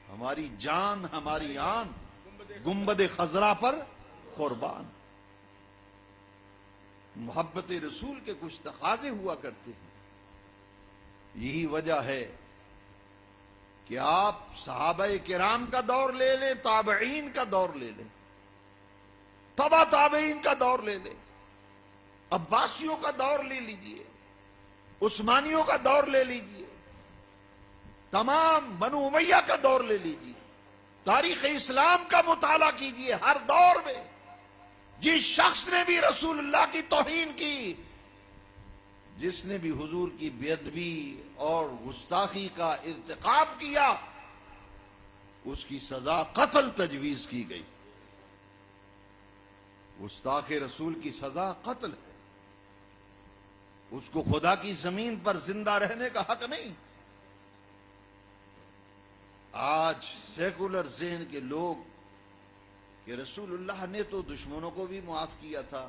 ہماری جان ہماری آن، گنبد خضرا پر قربان۔ محبت رسول کے کچھ تقاضے ہوا کرتے ہیں۔ یہی وجہ ہے کہ آپ صحابہ کرام کا دور لے لیں، تابعین کا دور لے لیں، تبع تابعین کا دور لے لیں، عباسیوں کا دور لے لیجئے، عثمانیوں کا دور لے لیجئے، تمام بنو امیہ کا دور لے لیجئے، تاریخ اسلام کا مطالعہ کیجئے۔ ہر دور میں جس شخص نے بھی رسول اللہ کی توہین کی، جس نے بھی حضور کی بے ادبی اور گستاخی کا ارتکاب کیا، اس کی سزا قتل تجویز کی گئی۔ گستاخ رسول کی سزا قتل ہے، اس کو خدا کی زمین پر زندہ رہنے کا حق نہیں۔ آج سیکولر ذہن کے لوگ کہ رسول اللہ نے تو دشمنوں کو بھی معاف کیا تھا،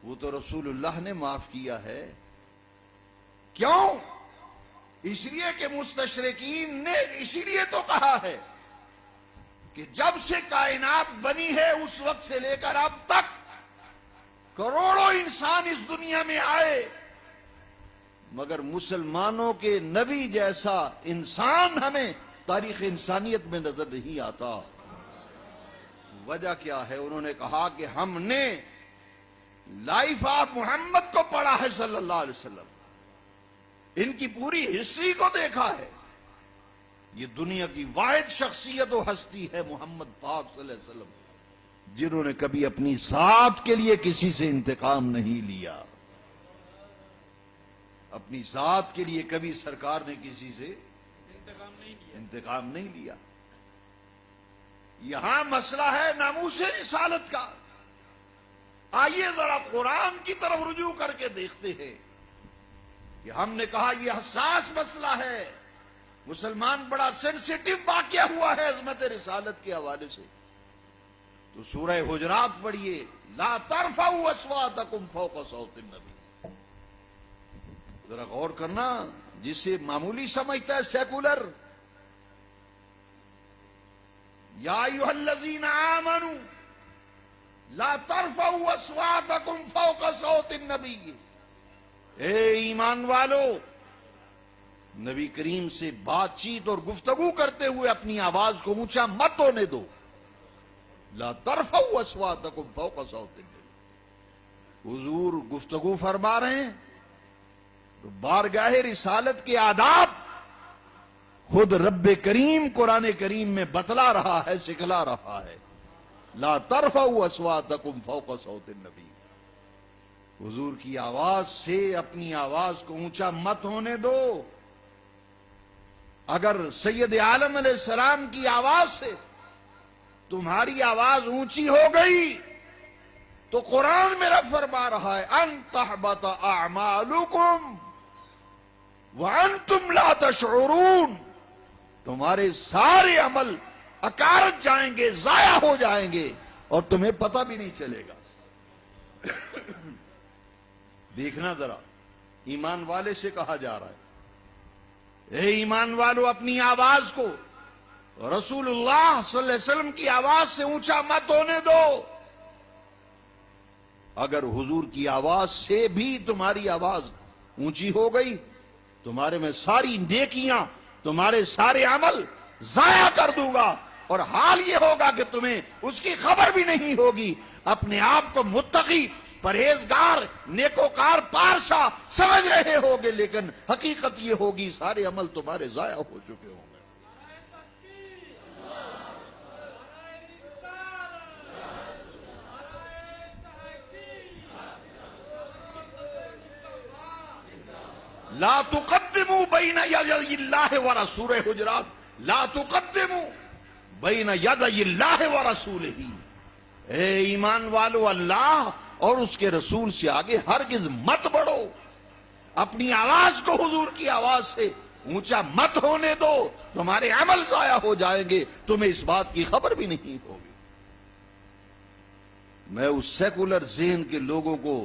وہ تو رسول اللہ نے معاف کیا ہے۔ کیوں؟ اس لیے کہ مستشرقین نے اسی لیے تو کہا ہے کہ جب سے کائنات بنی ہے اس وقت سے لے کر اب تک کروڑوں انسان اس دنیا میں آئے، مگر مسلمانوں کے نبی جیسا انسان ہمیں تاریخ انسانیت میں نظر نہیں آتا۔ وجہ کیا ہے؟ انہوں نے کہا کہ ہم نے لائف آف محمد کو پڑھا ہے صلی اللہ علیہ وسلم، ان کی پوری ہسٹری کو دیکھا ہے۔ یہ دنیا کی واحد شخصیت و ہستی ہے محمد پاک صلی اللہ علیہ وسلم، جنہوں نے کبھی اپنی ذات کے لیے کسی سے انتقام نہیں لیا۔ اپنی ذات کے لیے کبھی سرکار نے کسی سے انتقام نہیں لیا۔ یہاں مسئلہ ہے ناموس رسالت کا۔ آئیے ذرا قرآن کی طرف رجوع کر کے دیکھتے ہیں کہ ہم نے کہا یہ حساس مسئلہ ہے، مسلمان بڑا سینسیٹیو واقعہ ہوا ہے عظمت رسالت کے حوالے سے۔ تو سورہ حجرات پڑھیے، لا ترفعوا اصواتکم فوق صوت النبی۔ ذرا غور کرنا، جسے معمولی سمجھتا ہے سیکولر، یا ایھا الذین آمنوا لا ترفعوا اصواتکم فوق صوت النبی۔ اے ایمان والو، نبی کریم سے بات چیت اور گفتگو کرتے ہوئے اپنی آواز کو اونچا مت ہونے دو۔ لا ترفعوا اصواتکم فوق صوت النبی۔ حضور گفتگو فرما رہے ہیں تو بارگاہ رسالت کے آداب خود رب کریم قرآن کریم میں بتلا رہا ہے، سکھلا رہا ہے۔ لا ترفعوا اصواتکم فوق صوت النبی۔ حضور کی آواز سے اپنی آواز کو اونچا مت ہونے دو۔ اگر سید عالم علیہ السلام کی آواز سے تمہاری آواز اونچی ہو گئی تو قرآن میرا فرما رہا ہے ان تحبط اعمالکم وانتم لا تشعرون، تمہارے سارے عمل اکارت جائیں گے، ضائع ہو جائیں گے، اور تمہیں پتہ بھی نہیں چلے گا۔ دیکھنا ذرا، ایمان والے سے کہا جا رہا ہے، اے ایمان والو اپنی آواز کو رسول اللہ صلی اللہ علیہ وسلم کی آواز سے اونچا مت ہونے دو۔ اگر حضور کی آواز سے بھی تمہاری آواز اونچی ہو گئی، تمہارے میں ساری نیکیاں، تمہارے سارے عمل ضائع کر دوں گا، اور حال یہ ہوگا کہ تمہیں اس کی خبر بھی نہیں ہوگی۔ اپنے آپ کو متقی، پرہیزگار، نیکوکار، پارسا سمجھ رہے ہوگے، لیکن حقیقت یہ ہوگی سارے عمل تمہارے ضائع ہو چکے ہوں گے۔ لا تقدموا بین یدی اللہ ورسولہ، حجرات لا تقدموا بین یدی اللہ ورسولہ۔ اے ایمان والو، اللہ اور اس کے رسول سے آگے ہرگز مت بڑھو، اپنی آواز کو حضور کی آواز سے اونچا مت ہونے دو، تمہارے عمل ضائع ہو جائیں گے، تمہیں اس بات کی خبر بھی نہیں ہوگی۔ میں اس سیکولر ذہن کے لوگوں کو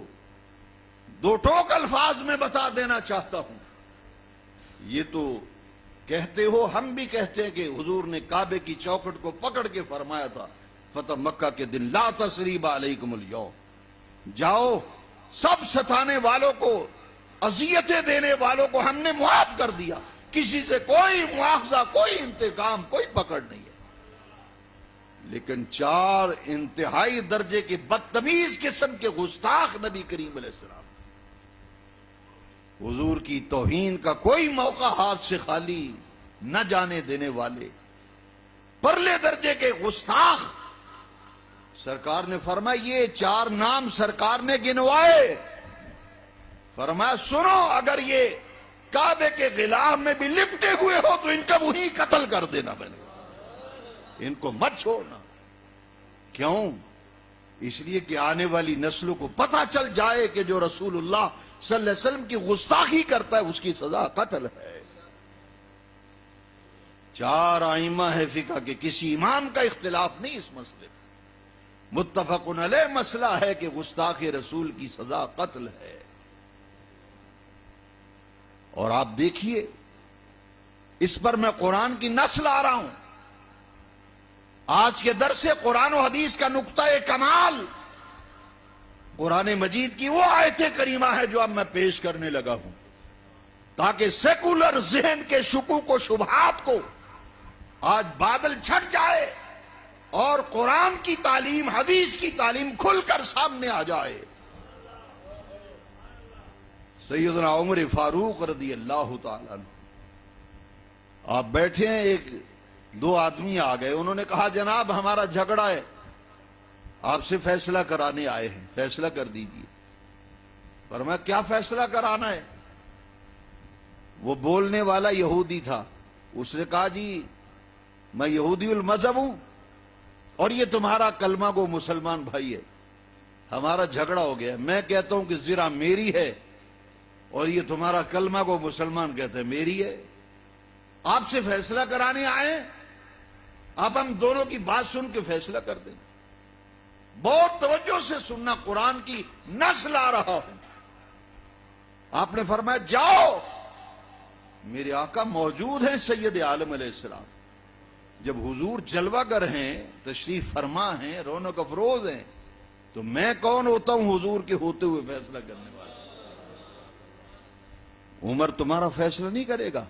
دو ٹوک الفاظ میں بتا دینا چاہتا ہوں۔ یہ تو کہتے ہو، ہم بھی کہتے ہیں کہ حضور نے کعبے کی چوکھٹ کو پکڑ کے فرمایا تھا فتح مکہ کے دن، لا تثریب علیکم اليوم، جاؤ سب ستانے والوں کو، اذیتیں دینے والوں کو ہم نے معاف کر دیا، کسی سے کوئی مواخذہ، کوئی انتقام، کوئی پکڑ نہیں ہے۔ لیکن چار انتہائی درجے کے بدتمیز قسم کے گستاخ نبی کریم علیہ السلام، حضور کی توہین کا کوئی موقع ہاتھ سے خالی نہ جانے دینے والے پرلے درجے کے گستاخ، سرکار نے فرمایا یہ چار نام سرکار نے گنوائے، فرمایا سنو، اگر یہ کعبے کے غلاف میں بھی لپٹے ہوئے ہو تو ان کا وہی قتل کر دینا، میں نے ان کو مت چھوڑنا۔ کیوں؟ اس لیے کہ آنے والی نسلوں کو پتہ چل جائے کہ جو رسول اللہ صلی اللہ علیہ وسلم کی گستاخی کرتا ہے اس کی سزا قتل ہے۔ چار ائمہ ہے فقہ کے، کسی امام کا اختلاف نہیں اس مسئلے میں، متفق علیہ مسئلہ ہے کہ گستاخ رسول کی سزا قتل ہے۔ اور آپ دیکھیے، اس پر میں قرآن کی نص لا رہا ہوں۔ آج کے درس قرآن و حدیث کا نقطہ کمال قرآن مجید کی وہ آیت کریمہ ہے جو اب میں پیش کرنے لگا ہوں، تاکہ سیکولر ذہن کے شکوک و شبہات کو آج بادل چھٹ جائے اور قرآن کی تعلیم، حدیث کی تعلیم کھل کر سامنے آ جائے۔ سیدنا عمر فاروق رضی اللہ تعالیٰ عنہ، آپ بیٹھے ہیں، ایک دو آدمی آ گئے، انہوں نے کہا جناب ہمارا جھگڑا ہے، آپ سے فیصلہ کرانے آئے ہیں، فیصلہ کر دیجئے۔ فرمایا کیا فیصلہ کرانا ہے؟ وہ بولنے والا یہودی تھا، اس نے کہا جی میں یہودی المذہب ہوں اور یہ تمہارا کلمہ گو مسلمان بھائی ہے، ہمارا جھگڑا ہو گیا، میں کہتا ہوں کہ زرہ میری ہے اور یہ تمہارا کلمہ گو مسلمان کہتے ہیں میری ہے، آپ سے فیصلہ کرانے آئے، آپ ہم دونوں کی بات سن کے فیصلہ کر دیں۔ بہت توجہ سے سننا، قرآن کی نص لا رہا ہوں۔ آپ نے فرمایا جاؤ، میرے آقا موجود ہیں سید عالم علیہ السلام، جب حضور جلوہ گر ہیں، تشریف فرما ہیں، رونق افروز ہیں، تو میں کون ہوتا ہوں حضور کے ہوتے ہوئے فیصلہ کرنے والا؟ عمر تمہارا فیصلہ نہیں کرے گا،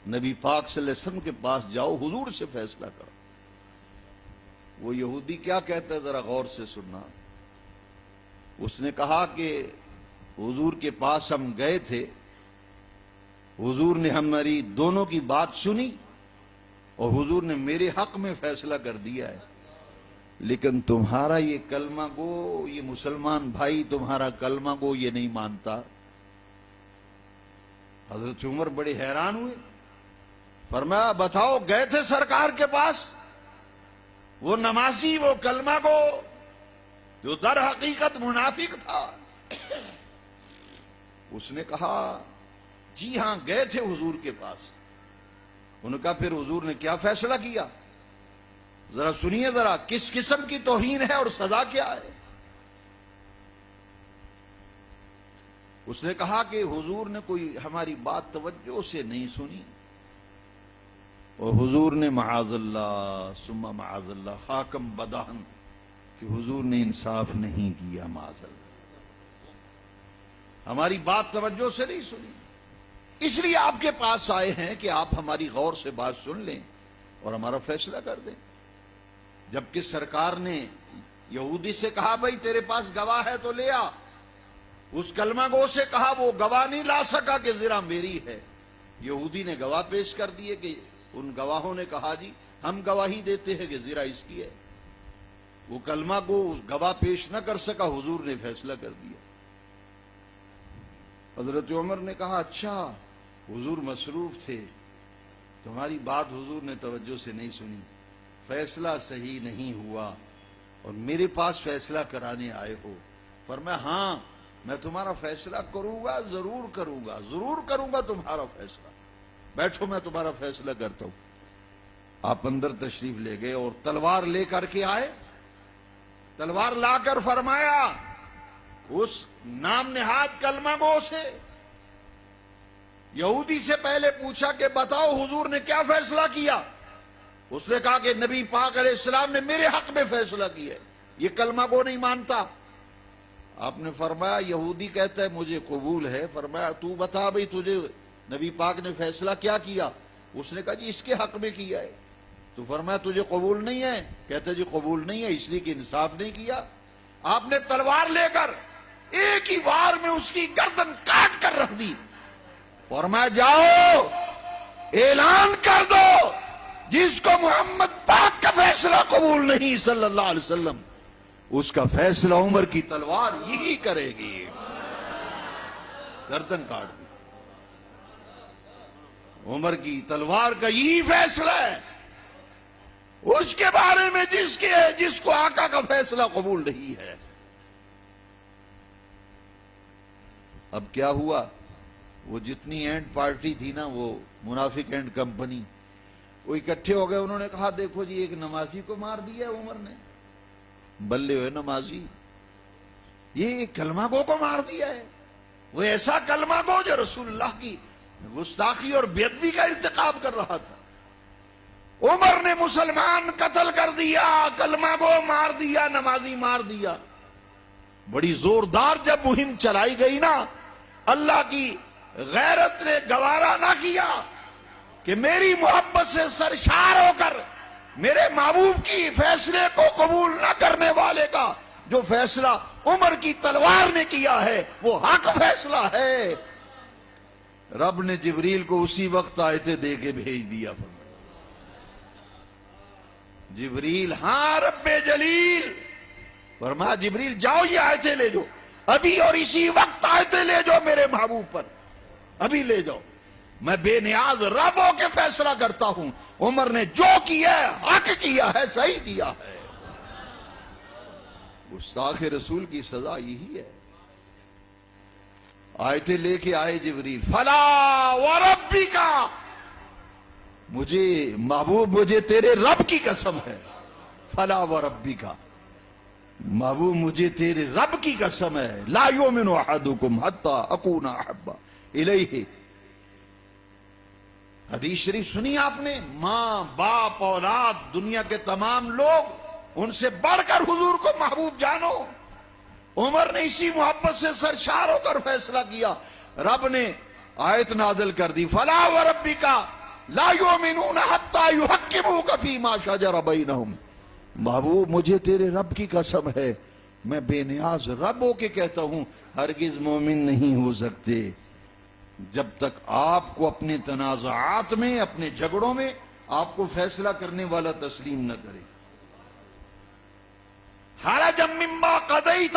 نبی پاک صلی اللہ علیہ وسلم کے پاس جاؤ، حضور سے فیصلہ کرو۔ وہ یہودی کیا کہتا ہے ذرا غور سے سننا۔ اس نے کہا کہ حضور کے پاس ہم گئے تھے، حضور نے ہماری دونوں کی بات سنی اور حضور نے میرے حق میں فیصلہ کر دیا ہے، لیکن تمہارا یہ کلمہ گو، یہ مسلمان بھائی تمہارا کلمہ گو یہ نہیں مانتا۔ حضرت عمر بڑے حیران ہوئے، فرمایا بتاؤ، گئے تھے سرکار کے پاس، وہ نمازی، وہ کلمہ گو جو در حقیقت منافق تھا، اس نے کہا جی ہاں گئے تھے حضور کے پاس۔ انہوں نے کہا پھر حضور نے کیا فیصلہ کیا؟ ذرا سنیے، ذرا کس قسم کی توہین ہے اور سزا کیا ہے؟ اس نے کہا کہ حضور نے کوئی ہماری بات توجہ سے نہیں سنی، اور حضور نے معاذ اللہ ثم معاذ اللہ خاکم بدہن کہ حضور نے انصاف نہیں کیا، معاذ اللہ ہماری بات توجہ سے نہیں سنی، اس لیے آپ کے پاس آئے ہیں کہ آپ ہماری غور سے بات سن لیں اور ہمارا فیصلہ کر دیں۔ جبکہ سرکار نے یہودی سے کہا بھائی تیرے پاس گواہ ہے تو لے آ، اس کلمہ گو سے کہا وہ گواہ نہیں لا سکا کہ زرا میری ہے، یہودی نے گواہ پیش کر دیے کہ ان گواہوں نے کہا جی ہم گواہی دیتے ہیں کہ زرا اس کی ہے، وہ کلمہ گو اس گواہ پیش نہ کر سکا، حضور نے فیصلہ کر دیا۔ حضرت عمر نے کہا اچھا حضور مصروف تھے، تمہاری بات حضور نے توجہ سے نہیں سنی، فیصلہ صحیح نہیں ہوا اور میرے پاس فیصلہ کرانے آئے ہو۔ فرمایا ہاں میں تمہارا فیصلہ کروں گا، ضرور کروں گا، ضرور کروں گا تمہارا فیصلہ، بیٹھو میں تمہارا فیصلہ کرتا ہوں۔ آپ اندر تشریف لے گئے اور تلوار لے کر کے آئے، تلوار لا کر فرمایا اس نام نہاد کلمہ گو سے، یہودی سے پہلے پوچھا کہ بتاؤ حضور نے کیا فیصلہ کیا؟ اس نے کہا کہ نبی پاک علیہ السلام نے میرے حق میں فیصلہ کیا ہے، یہ کلمہ گو نہیں مانتا۔ آپ نے فرمایا یہودی کہتا ہے مجھے قبول ہے، فرمایا تو بتا بھئی تجھے نبی پاک نے فیصلہ کیا کیا؟ اس نے کہا جی اس کے حق میں کیا ہے۔ تو فرمایا تجھے قبول نہیں ہے؟ کہتا جی قبول نہیں ہے اس لیے کہ انصاف نہیں کیا۔ آپ نے تلوار لے کر ایک ہی وار میں اس کی گردن کاٹ کر رکھ دی، فرمایا جاؤ اعلان کر دو جس کو محمد پاک کا فیصلہ قبول نہیں صلی اللہ علیہ وسلم، اس کا فیصلہ عمر کی تلوار یہی کرے گی۔ گردن کاٹ دی، عمر کی تلوار کا یہی فیصلہ ہے اس کے بارے میں جس کو آقا کا فیصلہ قبول نہیں ہے۔ اب کیا ہوا، وہ جتنی اینڈ پارٹی تھی نا، وہ منافق اینڈ کمپنی، وہ اکٹھے ہو گئے، انہوں نے کہا دیکھو جی ایک نمازی کو مار دیا عمر نے، بلے ہوئے نمازی، یہ ایک کلمہ گو کو مار دیا ہے، وہ ایسا کلمہ گو جو رسول اللہ کی گستاخی اور بے ادبی کا ارتکاب کر رہا تھا۔ عمر نے مسلمان قتل کر دیا، کلمہ گو مار دیا، نمازی مار دیا۔ بڑی زوردار جب مہم چلائی گئی نا، اللہ کی غیرت نے گوارا نہ کیا کہ میری محبت سے سرشار ہو کر میرے محبوب کی فیصلے کو قبول نہ کرنے والے کا جو فیصلہ عمر کی تلوار نے کیا ہے وہ حق فیصلہ ہے۔ رب نے جبریل کو اسی وقت آیتیں دے کے بھیج دیا۔ جبریل ہاں رب جلیل، فرمایا جبریل جاؤ یہ آیتیں لے جاؤ ابھی، اور اسی وقت آیتیں لے جاؤ میرے محبوب پر، ابھی لے جاؤ، میں بے نیاز رب ہو کے فیصلہ کرتا ہوں۔ عمر نے جو کیا ہے حق کیا ہے، صحیح کیا ہے۔ گستاخ رسول کی سزا یہی ہے۔ آیتیں لے کے آئے جبریل، فلا وربک، مجھے محبوب مجھے تیرے رب کی قسم ہے، فلا وربک، محبوب مجھے تیرے رب کی قسم ہے، لا یؤمن احدکم حتی اکون احب الیہ۔ حدیث شریف سنی آپ نے، ماں باپ اولاد دنیا کے تمام لوگ ان سے بڑھ کر حضور کو محبوب جانو۔ عمر نے اسی محبت سے سرشار ہو کر فیصلہ کیا، رب نے آیت نازل کر دی، فلا وربک لا یؤمنون حتی یحکموک فیما شجر بینہم۔ محبوب مجھے تیرے رب کی قسم ہے، میں بے نیاز رب ہو کے کہتا ہوں ہرگز مومن نہیں ہو سکتے جب تک آپ کو اپنے تنازعات میں، اپنے جھگڑوں میں آپ کو فیصلہ کرنے والا تسلیم نہ کرے۔ حرجا مما قضیت،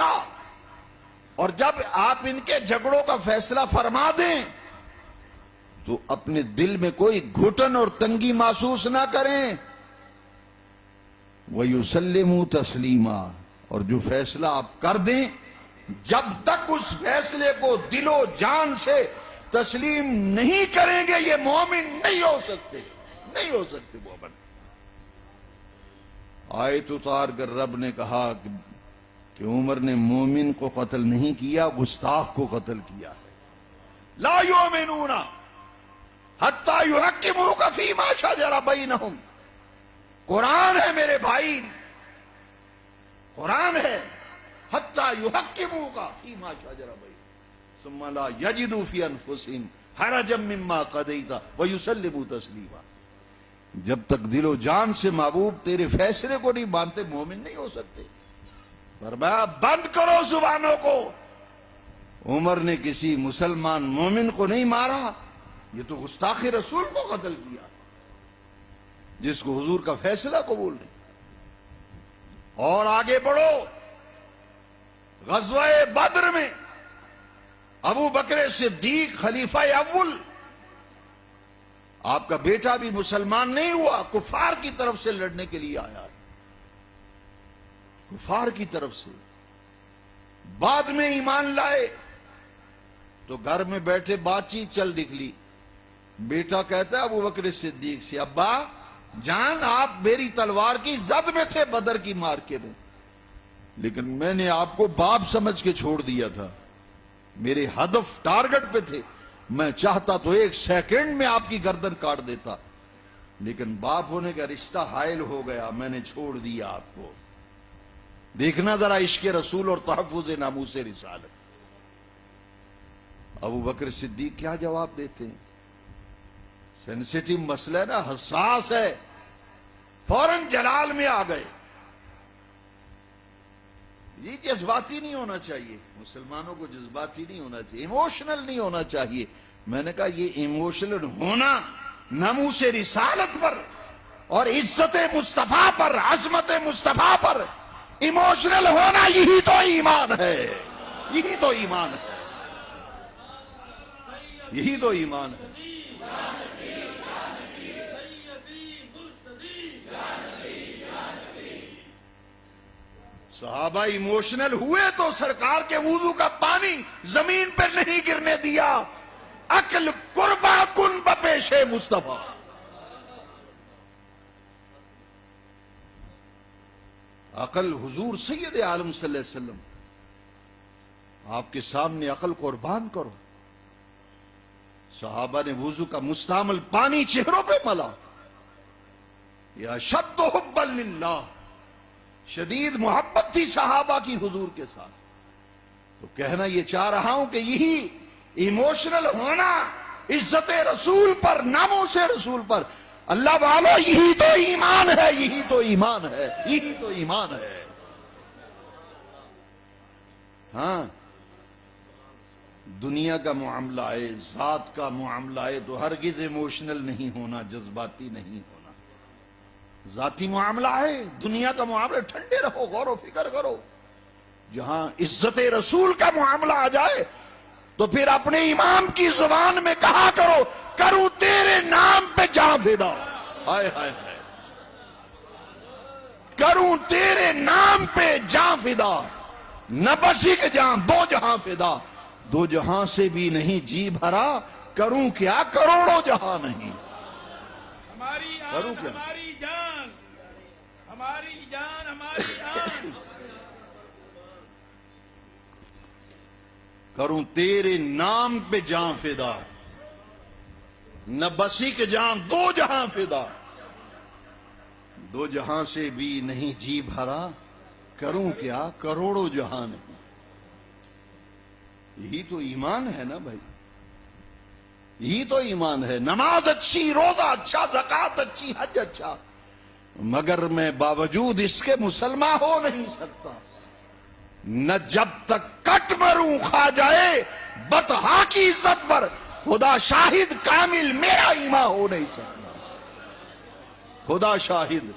اور جب آپ ان کے جھگڑوں کا فیصلہ فرما دیں تو اپنے دل میں کوئی گھٹن اور تنگی محسوس نہ کریں۔ وَيُسَلِّمُوا تَسْلِيمًا، اور جو فیصلہ آپ کر دیں جب تک اس فیصلے کو دل و جان سے تسلیم نہیں کریں گے یہ مومن نہیں ہو سکتے، نہیں ہو سکتے مومن۔ آیت اتار کر رب نے کہا کہ عمر نے مومن کو قتل نہیں کیا، گستاخ کو قتل کیا ہے۔ لا یؤمنون حتی یحکموک فیما شجر بینہم، قرآن ہے میرے بھائی، قرآن ہے، حتی یحکموک فیما شجر بینہم ثم لا یجدوا فی انفسہم حرجا مما قضیت ویسلموا تسلیما۔ جب تک دل و جان سے محبوب تیرے فیصلے کو نہیں مانتے، مومن نہیں ہو سکتے۔ فرمایا بند کرو زبانوں کو۔ عمر نے کسی مسلمان مومن کو نہیں مارا، یہ تو گستاخ رسول کو قتل کیا، جس کو حضور کا فیصلہ قبول نہیں۔ اور آگے بڑھو، غزوہ بدر میں ابو بکر صدیق خلیفہ اول، آپ کا بیٹا بھی مسلمان نہیں ہوا، کفار کی طرف سے لڑنے کے لیے آیا ہے، کفار کی طرف سے۔ بعد میں ایمان لائے تو گھر میں بیٹھے بات چیت چل نکلی۔ بیٹا کہتا ہے ابو بکر صدیق سے، ابا جان آپ میری تلوار کی زد میں تھے بدر کی مارکے میں، لیکن میں نے آپ کو باپ سمجھ کے چھوڑ دیا تھا، میرے ہدف ٹارگٹ پہ تھے، میں چاہتا تو 1 سیکنڈ میں آپ کی گردن کاٹ دیتا، لیکن باپ ہونے کا رشتہ حائل ہو گیا، میں نے چھوڑ دیا آپ کو۔ دیکھنا ذرا عشق رسول اور تحفظ ناموس رسالت۔ ابو بکر صدیق کیا جواب دیتے ہیں؟ سینسیٹیو مسئلہ ہے نا، حساس ہے، فوراً جلال میں آ گئے۔ یہ جذباتی نہیں ہونا چاہیے، مسلمانوں کو جذباتی نہیں ہونا چاہیے، ایموشنل نہیں ہونا چاہیے۔ میں نے کہا یہ ایموشنل ہونا ناموس رسالت پر اور عزت مصطفیٰ پر، عظمت مصطفیٰ پر ایموشنل ہونا، یہی تو ایمان ہے، یہی تو ایمان ہے، یہی تو ایمان ہے۔ صحابہ ایموشنل ہوئے تو سرکار کے وضو کا پانی زمین پر نہیں گرنے دیا۔ عقل قربا کن بپیش مصطفیٰ۔ عقل حضور سید عالم صلی اللہ علیہ وسلم، آپ کے سامنے عقل قربان کرو۔ صحابہ نے وضو کا مستعمل پانی چہروں پہ ملا۔ یا شد حبا للہ، شدید محبت تھی صحابہ کی حضور کے ساتھ۔ تو کہنا یہ چاہ رہا ہوں کہ یہی ایموشنل ہونا عزت رسول پر، ناموس رسول پر، اللہ والو، یہی تو ایمان ہے، یہی تو ایمان ہے، یہی تو ایمان ہے۔ ہاں، دنیا کا معاملہ ہے، ذات کا معاملہ ہے تو ہرگز ایموشنل نہیں ہونا، جذباتی نہیں ہونا۔ ذاتی معاملہ ہے، دنیا کا معاملہ، ٹھنڈے رہو، غور و فکر کرو۔ جہاں عزت رسول کا معاملہ آ جائے تو پھر اپنے امام کی زبان میں کہا کرو، کروں تیرے نام پہ جاں فدا، ہائے ہائے ہائے، کروں تیرے نام پہ جاں فدا، نہ بس ایک جاں، 2 جہاں فدا، 2 جہاں سے بھی نہیں جی بھرا، کروں کیا کروڑوں جہاں نہیں، کروں کیا؟ ہماری جان، ہماری جان، ہماری جان، کروں تیرے نام پہ جاں فدا، نہ بسی کے جان، 2 جہاں فدا، 2 جہاں سے بھی نہیں جی بھرا، کروں کیا کروڑوں جہاں نہیں۔ یہی تو ایمان ہے نا بھائی، یہی تو ایمان ہے۔ نماز اچھی، روزہ اچھا، زکوٰۃ اچھی، حج اچھا، مگر میں باوجود اس کے مسلمان ہو نہیں سکتا۔ نہ جب تک کٹ مروں کھا جائے بطحا کی عزت پر، خدا شاہد کامل میرا ایمان ہو نہیں سکتا، خدا شاہد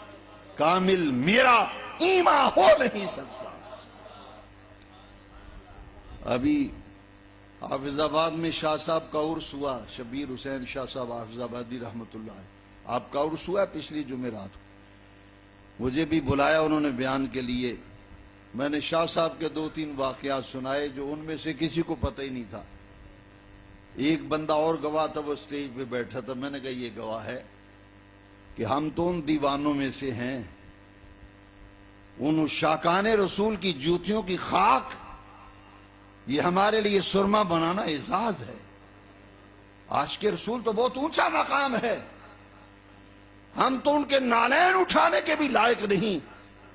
کامل میرا ایمان ہو نہیں سکتا۔ ابھی حافظ آباد میں شاہ صاحب کا عرس ہوا، شبیر حسین شاہ صاحب حافظ آبادی رحمت اللہ علیہ، آپ کا عرس ہوا پچھلی جمعرات کو، مجھے بھی بلایا انہوں نے بیان کے لیے۔ میں نے شاہ صاحب کے 2-3 واقعات سنائے جو ان میں سے کسی کو پتہ ہی نہیں تھا۔ ایک بندہ اور گواہ تھا، وہ اسٹیج پہ بیٹھا تھا، میں نے کہا یہ گواہ ہے کہ ہم تو ان دیوانوں میں سے ہیں ان شاکان رسول کی جوتیوں کی خاک یہ ہمارے لیے سرما بنانا اعزاز ہے. عاشق رسول تو بہت اونچا مقام ہے. ہم تو ان کے نالین اٹھانے کے بھی لائق نہیں.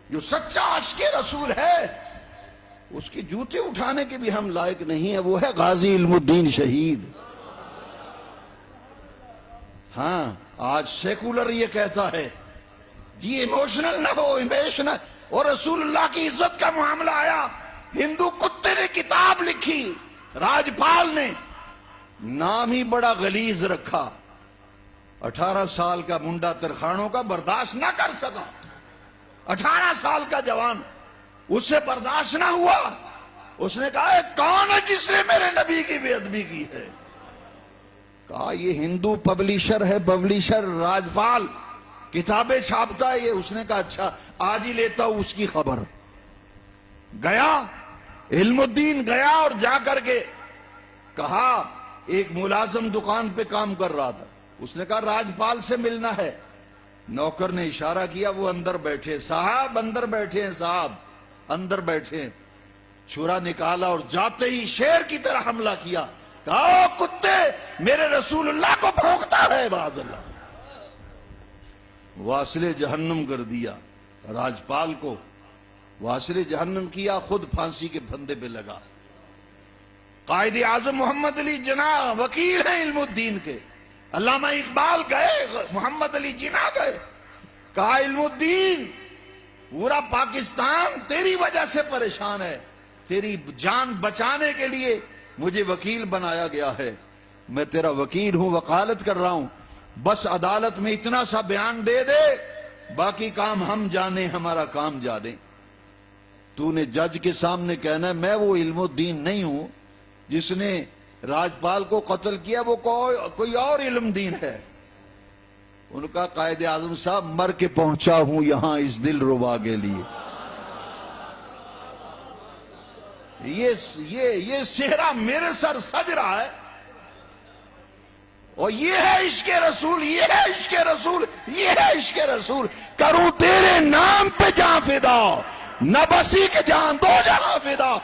جو سچا عاشق رسول ہے اس کی جوتے اٹھانے کے بھی ہم لائق نہیں ہیں. وہ ہے غازی علم الدین شہید. ہاں آج سیکولر یہ کہتا ہے جی ایموشنل نہ ہو, ایموشنل. اور رسول اللہ کی عزت کا معاملہ آیا, ہندو کتے نے کتاب لکھی, راجپال نے, نام ہی بڑا غلیظ رکھا. 18 سال کا منڈا ترخانوں کا برداشت نہ کر سکا. 18 سال کا جوان, اس سے برداشت نہ ہوا. اس نے کہا کون ہے جس نے میرے نبی کی بے ادبی کی ہے؟ کہا یہ ہندو پبلیشر ہے, پبلیشر راجپال کتابیں چھاپتا ہے یہ. اس نے کہا اچھا آج ہی لیتا ہوں اس کی خبر. گیا علم الدین, گیا اور جا کر کے کہا, ایک ملازم دکان پہ کام کر رہا تھا, اس نے کہا راجپال سے ملنا ہے. نوکر نے اشارہ کیا, وہ اندر بیٹھے. صاحب اندر بیٹھے ہیں, صاحب اندر بیٹھے ہیں. چھرا نکالا اور جاتے ہی شیر کی طرح حملہ کیا. کہا او کتے, میرے رسول اللہ کو بھونکتا ہے. باذ اللہ واصل جہنم کر دیا. راجپال کو واصل جہنم کیا, خود پھانسی کے پھندے پہ لگا. قائد اعظم محمد علی جناح وکیل ہیں علم الدین کے. علامہ اقبال گئے, محمد علی جناح گئے. کہا علم الدین پورا پاکستان تیری وجہ سے پریشان ہے, تیری جان بچانے کے لیے مجھے وکیل بنایا گیا ہے. میں تیرا وکیل ہوں, وکالت کر رہا ہوں. بس عدالت میں اتنا سا بیان دے دے, باقی کام ہم جانے, ہمارا کام جانے. تو نے جج کے سامنے کہنا ہے میں وہ علم الدین نہیں ہوں جس نے راجپال کو قتل کیا, وہ کوئی اور علم دین ہے. ان کا قائد اعظم صاحب مر کے پہنچا ہوں یہاں اس دل ربا کے لیے. یہ صحرا میرے سر سج رہا ہے, اور یہ ہے عشق رسول, یہ ہے عشق رسول, یہ ہے عشق رسول. کروں تیرے نام پہ جان فدا, نہ بسی کے جان دو جہاں فدا.